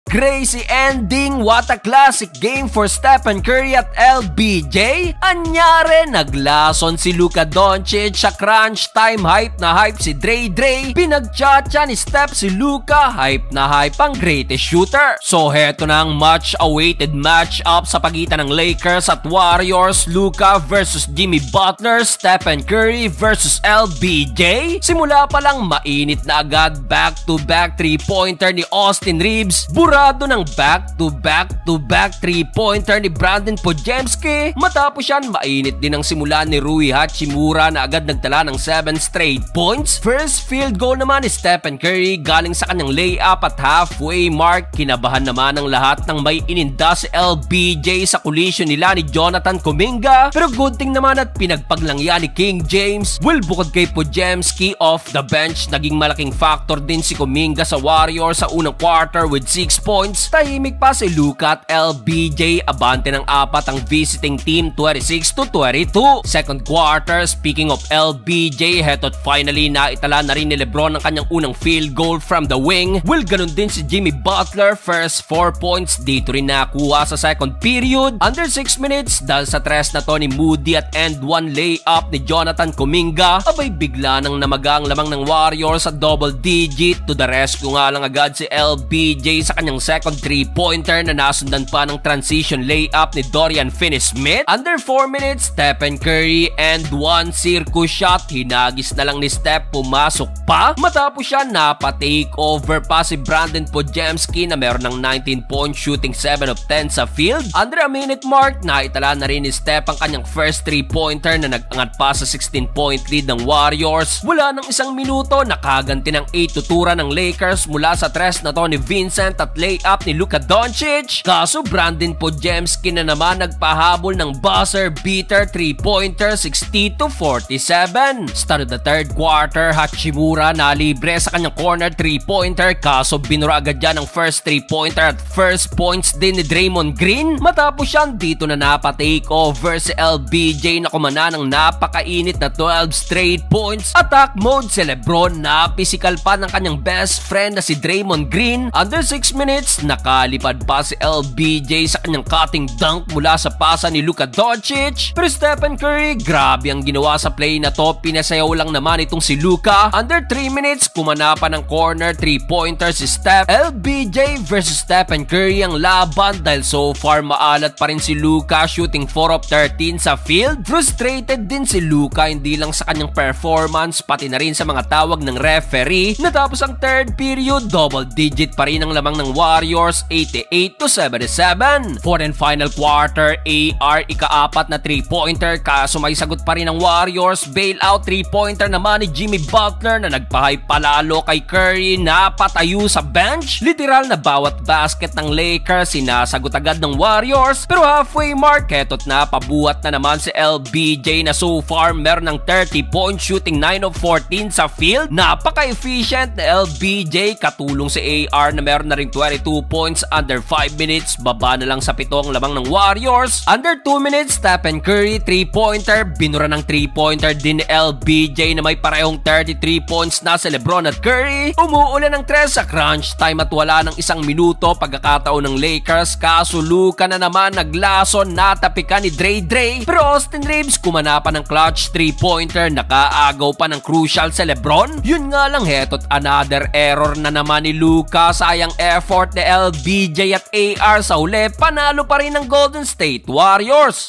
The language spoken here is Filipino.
Crazy ending, what a classic game for Stephen Curry at LBJ. Anyari, naglason si Luka Doncic sa crunch time, hype na hype si Dre. Pinagchacha ni Steph si Luka, hype na hype ang greatest shooter. So heto na ang much awaited matchup sa pagitan ng Lakers at Warriors. Luka versus Jimmy Butler, Stephen Curry versus LBJ. Simula pa lang mainit na agad, back-to-back 3-pointer ni Austin Reeves. Burado ng back-to-back 3-pointer ni Brandon Podziemski. Matapos yan, mainit din ang simula ni Rui Hachimura na agad nagtala ng 7 straight points. First field goal naman ni Stephen Curry galing sa kanyang layup at halfway mark. Kinabahan naman ang lahat ng may ininda si LBJ sa collision nila ni Jonathan Kuminga. Pero good thing naman at pinagpaglang yan ni King James. Well, bukod kay Podziemski off the bench, naging malaking factor din si Kuminga sa Warriors sa unang quarter with 6 points. Tahimik pa si Luka at LBJ, abante ng 4 ang visiting team, 26-22. Second quarter, speaking of LBJ, heto't finally naitala na rin ni LeBron ang kanyang unang field goal from the wing. Well, ganun din si Jimmy Butler, first 4 points dito rin nakuha sa second period. Under 6 minutes dahil sa tres na to ni Moody at end 1 layup ni Jonathan Kuminga, abay bigla nang namagang lamang ng Warriors sa double digit. To the rescue nga lang agad si LBJ sa kanyang second 3-pointer na nasundan pa ng transition layup ni Dorian Finney-Smith. Under 4 minutes, Stephen Curry and 1 circus shot. Hinagis na lang ni Steph, pumasok pa. Matapos siya, napa-take over pa si Brandon Podziemski na meron ng 19 points, shooting 7 of 10 sa field. Under a minute mark, naitala na rin ni Steph ang kanyang first 3-pointer na nag-angat pa sa 16-point lead ng Warriors. Wala ng isang minuto, nakaganti ng 8 tutura ng Lakers mula sa tres na to ni Vincent at layup ni Luka Doncic. Kaso Brandon Podziemski na naman nagpahabol ng buzzer beater 3-pointer, 60-47. Start of the third quarter, Hachimura na libre sa kanyang corner 3-pointer, kaso binura agad yan ang first 3-pointer at first points din ni Draymond Green. Matapos yan, dito na napa-take over si LBJ na kumana ng napakainit na 12 straight points. Attack mode si LeBron, na physical pa ng kanyang best friend na si Draymond Green. Under 6 minutes, nakalipad pa si LBJ sa kanyang cutting dunk mula sa pasa ni Luka Doncic. Pero Stephen Curry, grabe ang ginawa sa play na to, pinasayaw lang naman itong si Luka. Under 3 minutes, kumana pa ng corner 3-pointer si Steph. LBJ versus Stephen Curry ang laban dahil so far maalat pa rin si Luka, shooting 4 of 13 sa field. Frustrated din si Luka, hindi lang sa kanyang performance, pati na rin sa mga tawag ng referee. Natapos ang third period, double digit pa rin ang lamang ng Warriors, 88-77. Fourth and final quarter, AR ika-4 na 3-pointer, kaso may sagot pa rin ng Warriors. Bailout 3-pointer naman ni Jimmy Butler na nagpahype palalo kay Curry, napatayo sa bench. Literal na bawat basket ng Lakers sinasagot agad ng Warriors. Pero halfway mark, eto't napabuhat na naman si LBJ na so far meron ng 30 points, shooting 9 of 14 sa field. Napaka-efficient na LBJ, katulong si AR na meron na rin 22 points. Under 5 minutes, baba na lang sa 7 ang lamang ng Warriors. Under 2 minutes, Stephen Curry 3-pointer, binura ng 3-pointer din ni LBJ na may parehong 33 points na si LeBron at Curry. Umuulan ng 3 sa crunch time at wala ng 1 minuto pagkakataon ng Lakers, kaso Luka na naman naglason, natapikan ni Dre. Pero Austin Reeves kumana pa ng clutch 3-pointer, nakaagaw pa ng crucial sa LeBron. Yun nga lang, heto't another error na naman ni Luka. Sayang effort ni LBJ at AR sa huli, panalo pa rin ng Golden State Warriors.